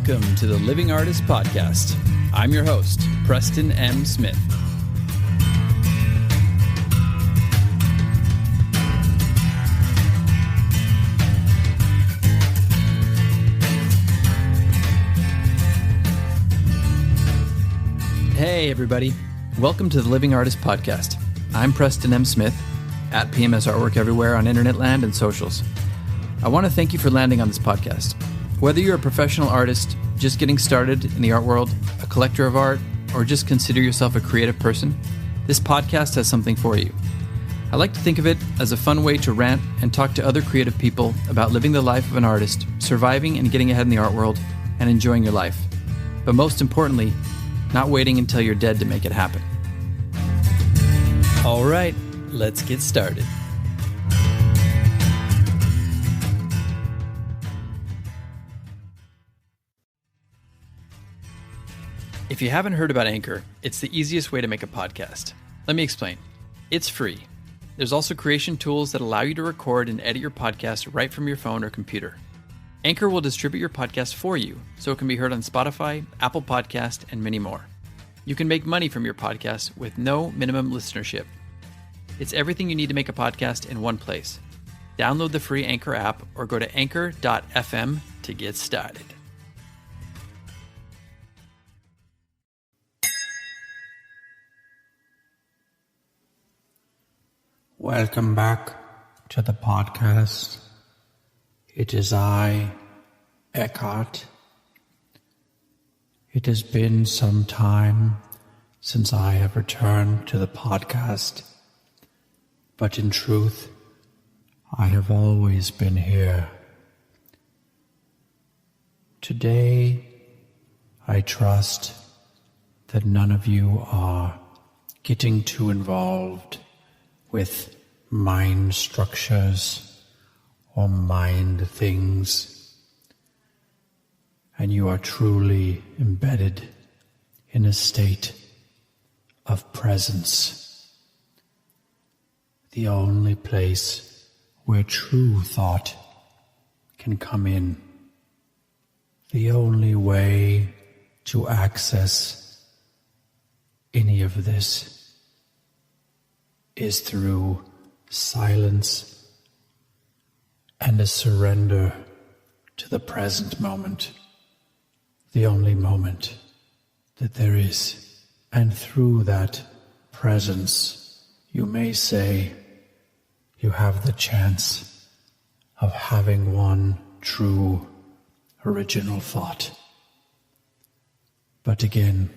Welcome to the Living Artist Podcast. I'm your host, Preston M. Smith. Hey, everybody. Welcome to the Living Artist Podcast. I'm Preston M. Smith, at PMS Artwork everywhere on internet land and socials. I want to thank you for landing on this podcast. Whether you're a professional artist, just getting started in the art world, a collector of art, or just consider yourself a creative person, this podcast has something for you. I like to think of it as a fun way to rant and talk to other creative people about living the life of an artist, surviving and getting ahead in the art world, and enjoying your life. But most importantly, not waiting until you're dead to make it happen. All right, let's get started. If you haven't heard about Anchor, it's the easiest way to make a podcast. Let me explain. It's free. There's also creation tools that allow you to record and edit your podcast right from your phone or computer. Anchor will distribute your podcast for you, so it can be heard on Spotify, Apple Podcast, and many more. You can make money from your podcast with no minimum listenership. It's everything you need to make a podcast in one place. Download the free Anchor app or go to anchor.fm to get started. Welcome back to the podcast. It is I, Eckhart. It has been some time since I have returned to the podcast, but in truth, I have always been here. Today, I trust that none of you are getting too involved with mind structures or mind things, and you are truly embedded in a state of presence, the only place where true thought can come in, the only way to access any of this is through silence and a surrender to the present moment, the only moment that there is. And through that presence, you may say, you have the chance of having one true original thought. But again,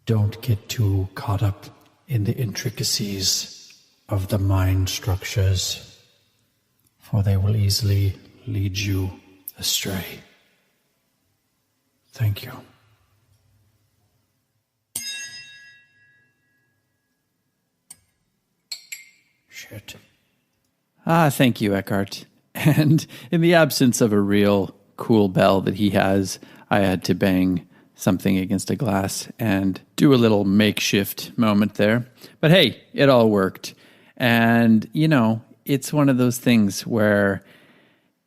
don't get too caught up in the intricacies of the mind structures, for they will easily lead you astray. Thank you. Shit. Thank you, Eckhart. And in the absence of a real cool bell that he has, I had to bang something against a glass and do a little makeshift moment there. But hey, it all worked. And, you know, it's one of those things where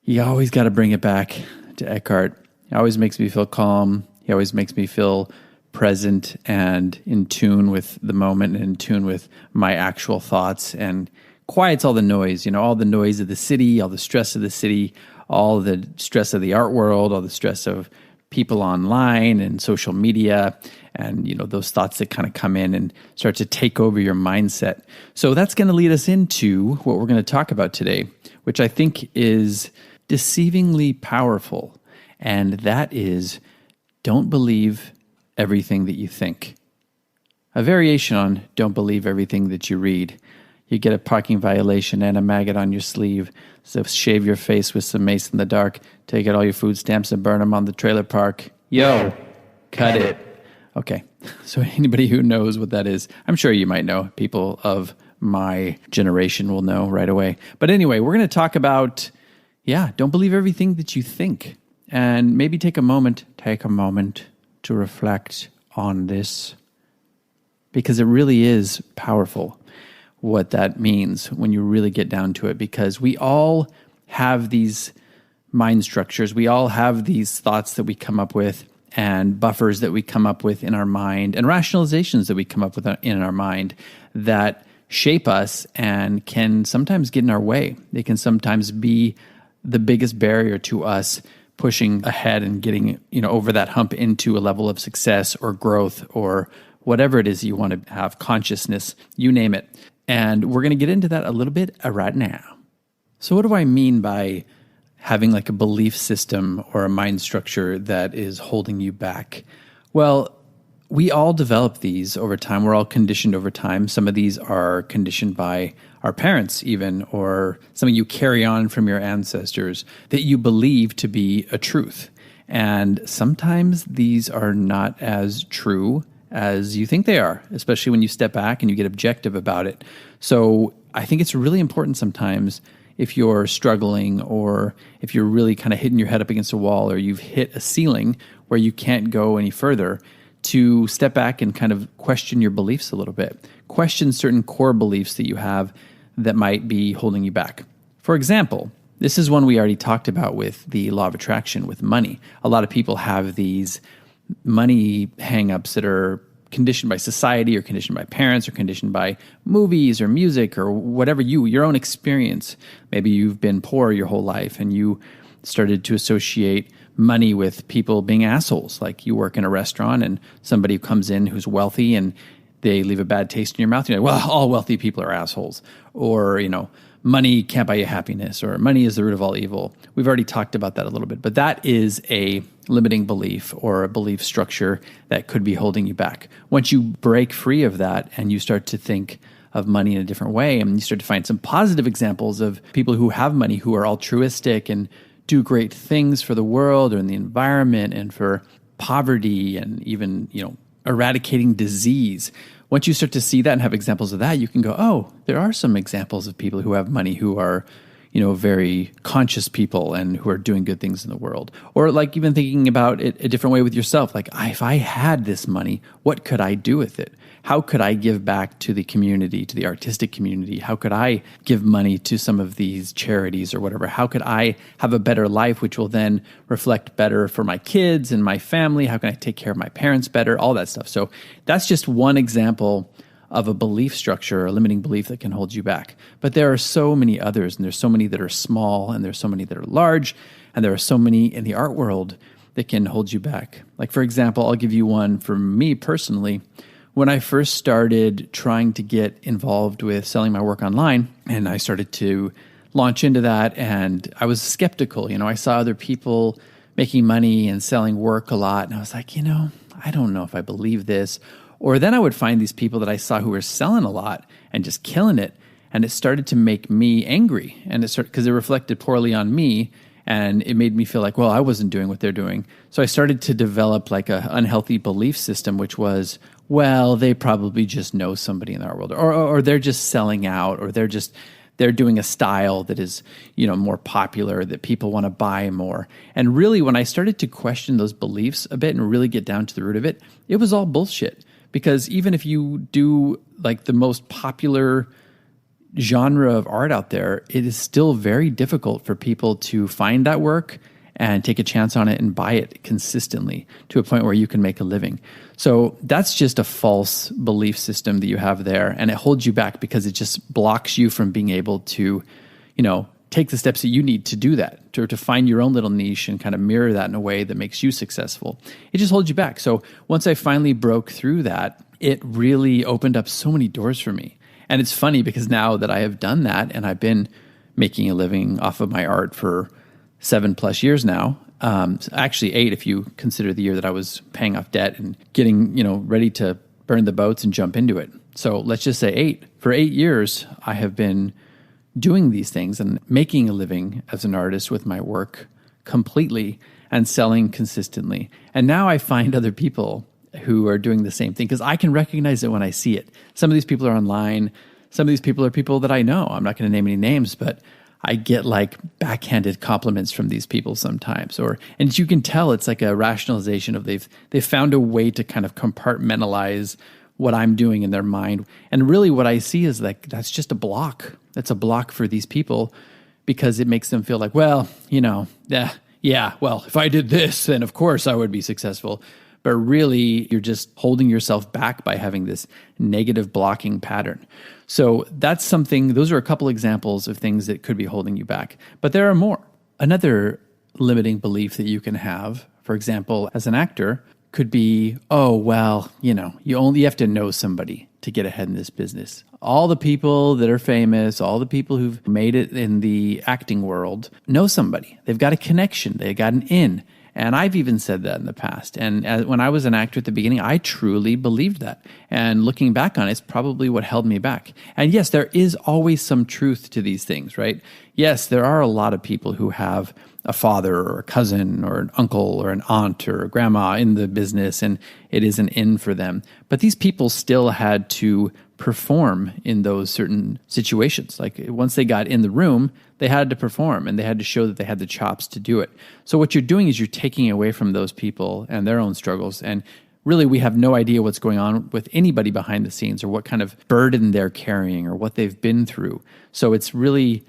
you always got to bring it back to Eckhart. He always makes me feel calm. He always makes me feel present and in tune with the moment and in tune with my actual thoughts, and quiets all the noise, all the noise of the city, all the stress of the city, all the stress of the art world, all the stress of people online and social media, and those thoughts that kind of come in and start to take over your mindset. So that's going to lead us into what we're going to talk about today, which I think is deceivingly powerful, and that is, don't believe everything that you think. A variation on don't believe everything that you read. You get a parking violation and a maggot on your sleeve, so shave your face with some mace in the dark, take out all your food stamps and burn them on the trailer park. Yo, cut it. Okay, so anybody who knows what that is, I'm sure you might know. People of my generation will know right away. But anyway, we're going to talk about, don't believe everything that you think. And maybe take a moment to reflect on this, because it really is powerful what that means when you really get down to it, because we all have these mind structures. We all have these thoughts that we come up with and buffers that we come up with in our mind and rationalizations that we come up with in our mind that shape us and can sometimes get in our way. They can sometimes be the biggest barrier to us pushing ahead and getting, over that hump into a level of success or growth or whatever it is you want to have, consciousness, you name it. And we're going to get into that a little bit right now. So what do I mean by having like a belief system or a mind structure that is holding you back? Well, we all develop these over time. We're all conditioned over time. Some of these are conditioned by our parents even, or something you carry on from your ancestors that you believe to be a truth. And sometimes these are not as true as you think they are, especially when you step back and you get objective about it. So I think it's really important sometimes if you're struggling or if you're really kind of hitting your head up against a wall or you've hit a ceiling where you can't go any further, to step back and kind of question your beliefs a little bit. Question certain core beliefs that you have that might be holding you back. For example, this is one we already talked about with the law of attraction, with money. A lot of people have these money hangups that are conditioned by society or conditioned by parents or conditioned by movies or music or whatever your own experience. Maybe you've been poor your whole life and you started to associate money with people being assholes. Like you work in a restaurant and somebody comes in who's wealthy and they leave a bad taste in your mouth. You're like, well, all wealthy people are assholes. Or, money can't buy you happiness, or money is the root of all evil. We've already talked about that a little bit, but that is a limiting belief or a belief structure that could be holding you back. Once you break free of that and you start to think of money in a different way, and you start to find some positive examples of people who have money who are altruistic and do great things for the world or in the environment and for poverty and even, eradicating disease. Once you start to see that and have examples of that, you can go, oh, there are some examples of people who have money who are, very conscious people and who are doing good things in the world. Or like even thinking about it a different way with yourself. Like, if I had this money, what could I do with it? How could I give back to the community, to the artistic community? How could I give money to some of these charities or whatever? How could I have a better life, which will then reflect better for my kids and my family? How can I take care of my parents better? All that stuff. So that's just one example of a belief structure, a limiting belief that can hold you back. But there are so many others, and there's so many that are small, and there's so many that are large, and there are so many in the art world that can hold you back. Like, for example, I'll give you one from me personally. When I first started trying to get involved with selling my work online, and I started to launch into that, and I was skeptical. I saw other people making money and selling work a lot, and I was like, I don't know if I believe this. Or then I would find these people that I saw who were selling a lot and just killing it, and it started to make me angry, and because it reflected poorly on me, and it made me feel like, well, I wasn't doing what they're doing. So I started to develop like an unhealthy belief system, which was, well, they probably just know somebody in the art world, or they're just selling out, or they're doing a style that is, more popular, that people want to buy more. And really, when I started to question those beliefs a bit and really get down to the root of it, it was all bullshit. Because even if you do like the most popular genre of art out there, it is still very difficult for people to find that work and take a chance on it and buy it consistently to a point where you can make a living. So that's just a false belief system that you have there, and it holds you back because it just blocks you from being able to, take the steps that you need to do that, to find your own little niche and kind of mirror that in a way that makes you successful. It just holds you back. So once I finally broke through that, it really opened up so many doors for me. And it's funny because now that I have done that and I've been making a living off of my art for 7+ years now, actually 8 if you consider the year that I was paying off debt and getting, ready to burn the boats and jump into it. So let's just say 8. For 8 years, I have been doing these things and making a living as an artist with my work completely and selling consistently. And now I find other people who are doing the same thing because I can recognize it when I see it. Some of these people are online. Some of these people are people that I know. I'm not going to name any names, but I get like backhanded compliments from these people sometimes. And you can tell it's like a rationalization of they've found a way to kind of compartmentalize what I'm doing in their mind. And really what I see is like, that's just a block. That's a block for these people because it makes them feel like, well, well, if I did this, then of course I would be successful. But really, you're just holding yourself back by having this negative blocking pattern. So that's something, those are a couple examples of things that could be holding you back. But there are more. Another limiting belief that you can have, for example, as an actor, could be, oh, well, you have to know somebody to get ahead in this business. All the people that are famous, all the people who've made it in the acting world know somebody. They've got a connection. They got an in. And I've even said that in the past. And when I was an actor at the beginning, I truly believed that. And looking back on it, it's probably what held me back. And yes, there is always some truth to these things, right? Yes, there are a lot of people who have a father or a cousin or an uncle or an aunt or a grandma in the business, and it is an in for them. But these people still had to perform in those certain situations. Like once they got in the room, they had to perform and they had to show that they had the chops to do it. So what you're doing is you're taking away from those people and their own struggles. And really, we have no idea what's going on with anybody behind the scenes or what kind of burden they're carrying or what they've been through. So it's really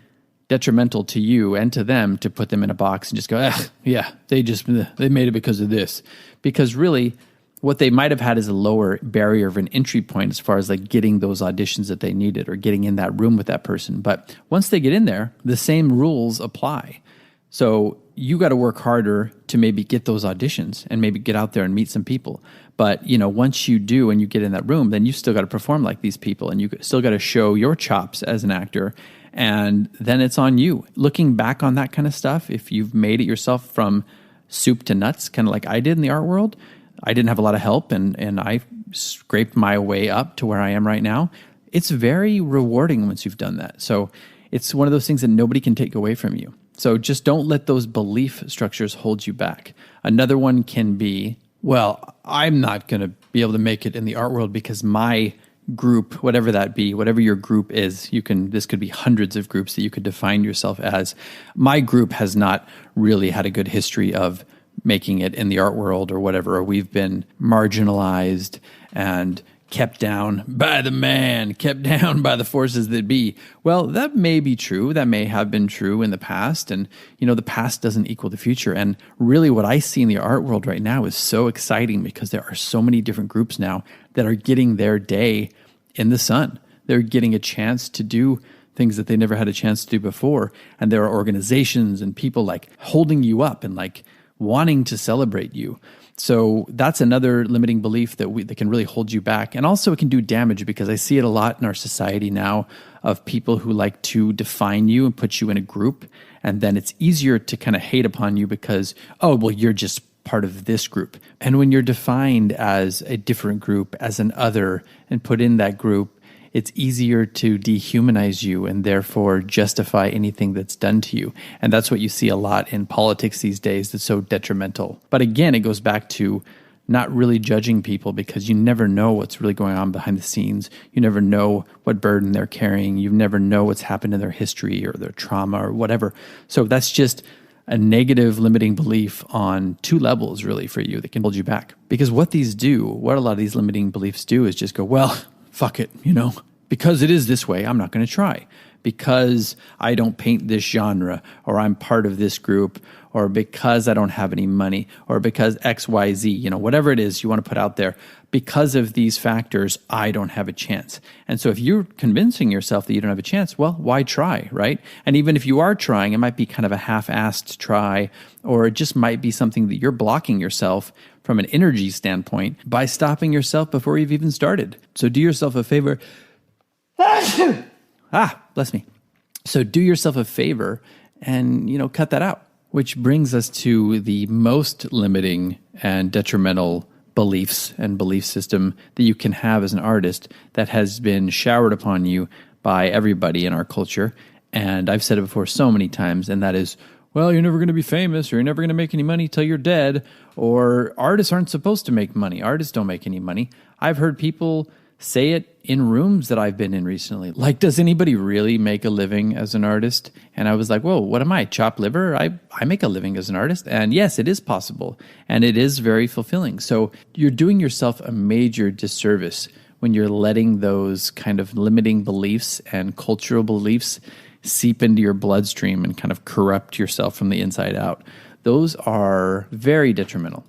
detrimental to you and to them to put them in a box and just go, they made it because of this. Because really, what they might have had is a lower barrier of an entry point as far as like getting those auditions that they needed or getting in that room with that person. But once they get in there, the same rules apply. So you got to work harder to maybe get those auditions and maybe get out there and meet some people. But, once you do and you get in that room, then you still got to perform like these people and you still got to show your chops as an actor. And then it's on you. Looking back on that kind of stuff, if you've made it yourself from soup to nuts, kind of like I did in the art world, I didn't have a lot of help and I scraped my way up to where I am right now. It's very rewarding once you've done that. So it's one of those things that nobody can take away from you. So just don't let those belief structures hold you back. Another one can be, well, I'm not going to be able to make it in the art world because my group, whatever that be, whatever your group is, this could be hundreds of groups that you could define yourself as. My group has not really had a good history of making it in the art world or whatever. We've been marginalized and kept down by the man, kept down by the forces that be. Well, that may be true. That may have been true in the past. And, the past doesn't equal the future. And really what I see in the art world right now is so exciting because there are so many different groups now that are getting their day in the sun. They're getting a chance to do things that they never had a chance to do before. And there are organizations and people like holding you up and like wanting to celebrate you. So that's another limiting belief that can really hold you back. And also it can do damage because I see it a lot in our society now of people who like to define you and put you in a group. And then it's easier to kind of hate upon you because, oh, well, you're just part of this group. And when you're defined as a different group, as an other, and put in that group, it's easier to dehumanize you and therefore justify anything that's done to you. And that's what you see a lot in politics these days that's so detrimental. But again, it goes back to not really judging people because you never know what's really going on behind the scenes. You never know what burden they're carrying. You never know what's happened in their history or their trauma or whatever. So that's just a negative limiting belief on two levels really for you that can hold you back. Because what a lot of these limiting beliefs do is just go, well, fuck it, because it is this way, I'm not going to try. Because I don't paint this genre, or I'm part of this group, or because I don't have any money, or because X, Y, Z, whatever it is you want to put out there, because of these factors, I don't have a chance. And so if you're convincing yourself that you don't have a chance, well, why try, right? And even if you are trying, it might be kind of a half-assed try, or it just might be something that you're blocking yourself from an energy standpoint by stopping yourself before you've even started. So do yourself a favor. Bless me. So do yourself a favor and, cut that out, which brings us to the most limiting and detrimental beliefs and belief system that you can have as an artist that has been showered upon you by everybody in our culture. And I've said it before so many times, and that is, well, you're never going to be famous, or you're never going to make any money till you're dead, or artists aren't supposed to make money. Artists don't make any money. I've heard people say it in rooms that I've been in recently. Like, does anybody really make a living as an artist? And I was like, whoa, what am I, chopped liver? I make a living as an artist. And yes, it is possible. And it is very fulfilling. So you're doing yourself a major disservice when you're letting those kind of limiting beliefs and cultural beliefs seep into your bloodstream and kind of corrupt yourself from the inside out. Those are very detrimental.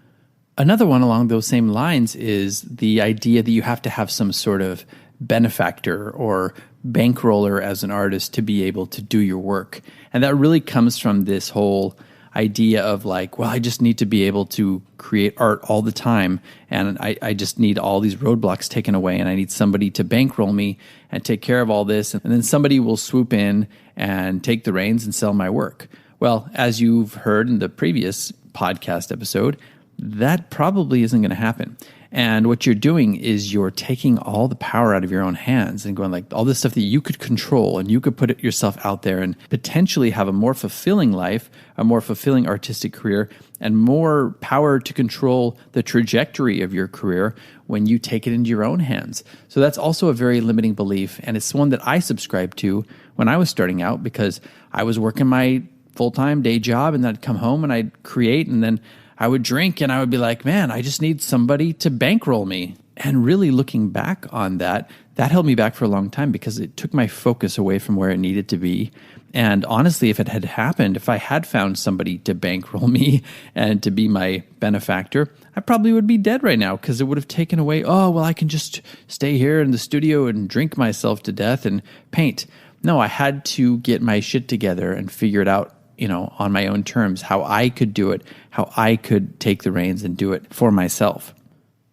Another one along those same lines is the idea that you have to have some sort of benefactor or bankroller as an artist to be able to do your work. And that really comes from this whole idea of like, well, I just need to be able to create art all the time, and I just need all these roadblocks taken away, and I need somebody to bankroll me and take care of all this, and then somebody will swoop in and take the reins and sell my work. Well, as you've heard in the previous podcast episode, that probably isn't going to happen. And what you're doing is you're taking all the power out of your own hands and going like all this stuff that you could control, and you could put it yourself out there and potentially have a more fulfilling life, a more fulfilling artistic career, and more power to control the trajectory of your career when you take it into your own hands. So that's also a very limiting belief. And it's one that I subscribed to when I was starting out, because I was working my full-time day job, and then I'd come home and I'd create, and then I would drink, and I would be like, man, I just need somebody to bankroll me. And really looking back on that held me back for a long time, because it took my focus away from where it needed to be. And honestly, if it had happened, if I had found somebody to bankroll me and to be my benefactor, I probably would be dead right now, because it would have taken away, oh, well, I can just stay here in the studio and drink myself to death and paint. No, I had to get my shit together and figure it out, on my own terms, how I could do it, how I could take the reins and do it for myself.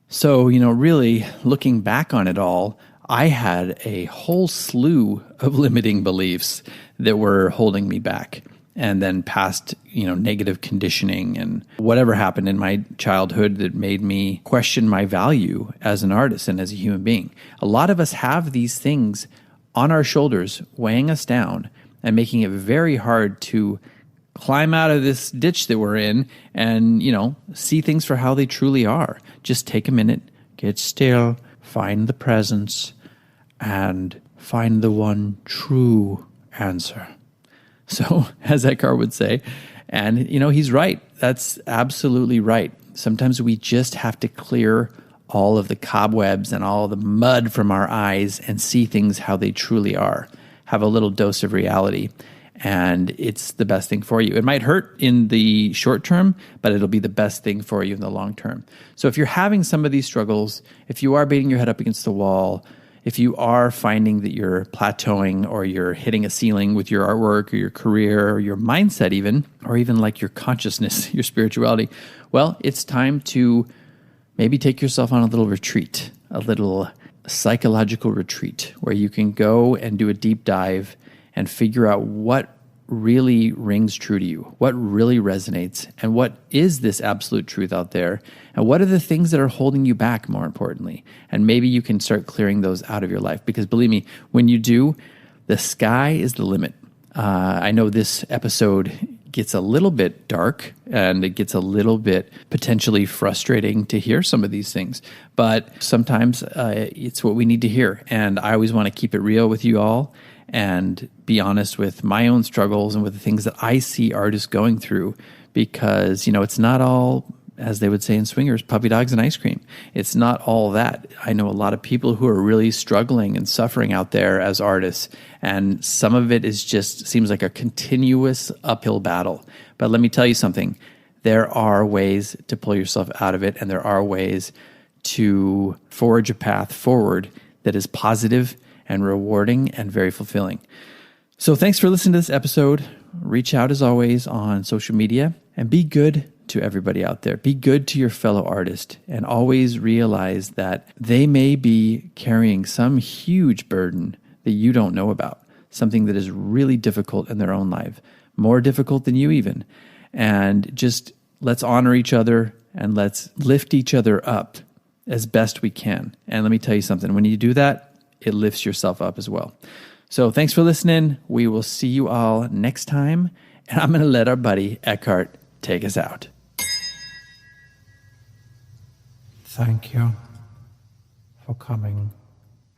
So, really looking back on it all, I had a whole slew of limiting beliefs that were holding me back. And then past, negative conditioning and whatever happened in my childhood that made me question my value as an artist and as a human being. A lot of us have these things on our shoulders weighing us down and making it very hard to climb out of this ditch that we're in and, see things for how they truly are. Just take a minute, get still, find the presence, and find the one true answer. So, as Eckhart would say, and, he's right. That's absolutely right. Sometimes we just have to clear all of the cobwebs and all the mud from our eyes and see things how they truly are. Have a little dose of reality. And it's the best thing for you. It might hurt in the short term, but it'll be the best thing for you in the long term. So if you're having some of these struggles, if you are beating your head up against the wall, if you are finding that you're plateauing or you're hitting a ceiling with your artwork or your career or your mindset even, or even like your consciousness, your spirituality, well, it's time to maybe take yourself on a little retreat, a little psychological retreat where you can go and do a deep dive and figure out what really rings true to you, what really resonates, and what is this absolute truth out there, and what are the things that are holding you back, more importantly. And maybe you can start clearing those out of your life, because believe me, when you do, the sky is the limit. I know this episode gets a little bit dark and it gets a little bit potentially frustrating to hear some of these things, but sometimes it's what we need to hear. And I always want to keep it real with you all and be honest with my own struggles and with the things that I see artists going through, because, it's not all, as they would say in swingers, puppy dogs and ice cream. It's not all that. I know a lot of people who are really struggling and suffering out there as artists, and some of it is just seems like a continuous uphill battle. But let me tell you something. There are ways to pull yourself out of it, and there are ways to forge a path forward that is positive and rewarding and very fulfilling. So thanks for listening to this episode. Reach out as always on social media and be good to everybody out there. Be good to your fellow artist, and always realize that they may be carrying some huge burden that you don't know about, something that is really difficult in their own life, more difficult than you even. And just let's honor each other and let's lift each other up as best we can. And let me tell you something, when you do that, it lifts yourself up as well. So thanks for listening. We will see you all next time. And I'm going to let our buddy Eckhart take us out. Thank you for coming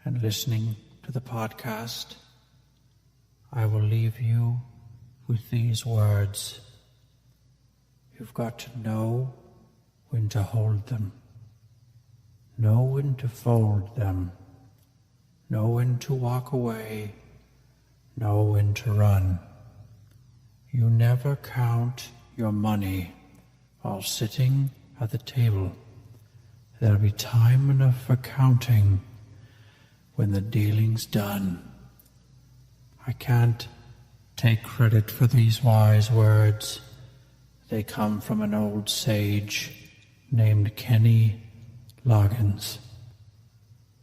and listening to the podcast. I will leave you with these words. You've got to know when to hold them, know when to fold them, know when to walk away, know when to run. You never count your money while sitting at the table. There'll be time enough for counting when the dealing's done. I can't take credit for these wise words. They come from an old sage named Kenny Loggins.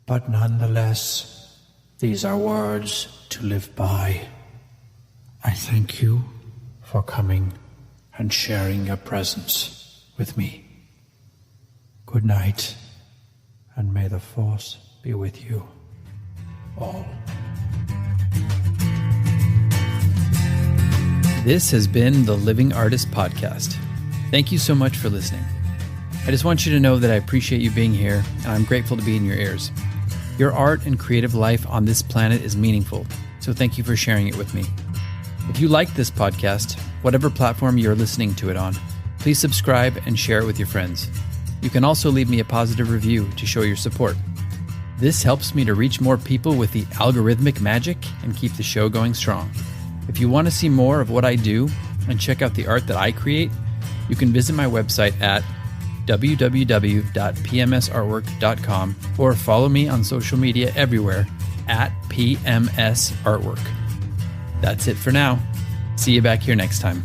But nonetheless, these are words to live by. I thank you for coming and sharing your presence with me. Good night, and may the Force be with you all. This has been the Living Artist Podcast. Thank you so much for listening. I just want you to know that I appreciate you being here, and I'm grateful to be in your ears. Your art and creative life on this planet is meaningful, so thank you for sharing it with me. If you like this podcast, whatever platform you're listening to it on, please subscribe and share it with your friends. You can also leave me a positive review to show your support. This helps me to reach more people with the algorithmic magic and keep the show going strong. If you want to see more of what I do and check out the art that I create, you can visit my website at www.pmsartwork.com or follow me on social media everywhere at PMS Artwork. That's it for now. See you back here next time.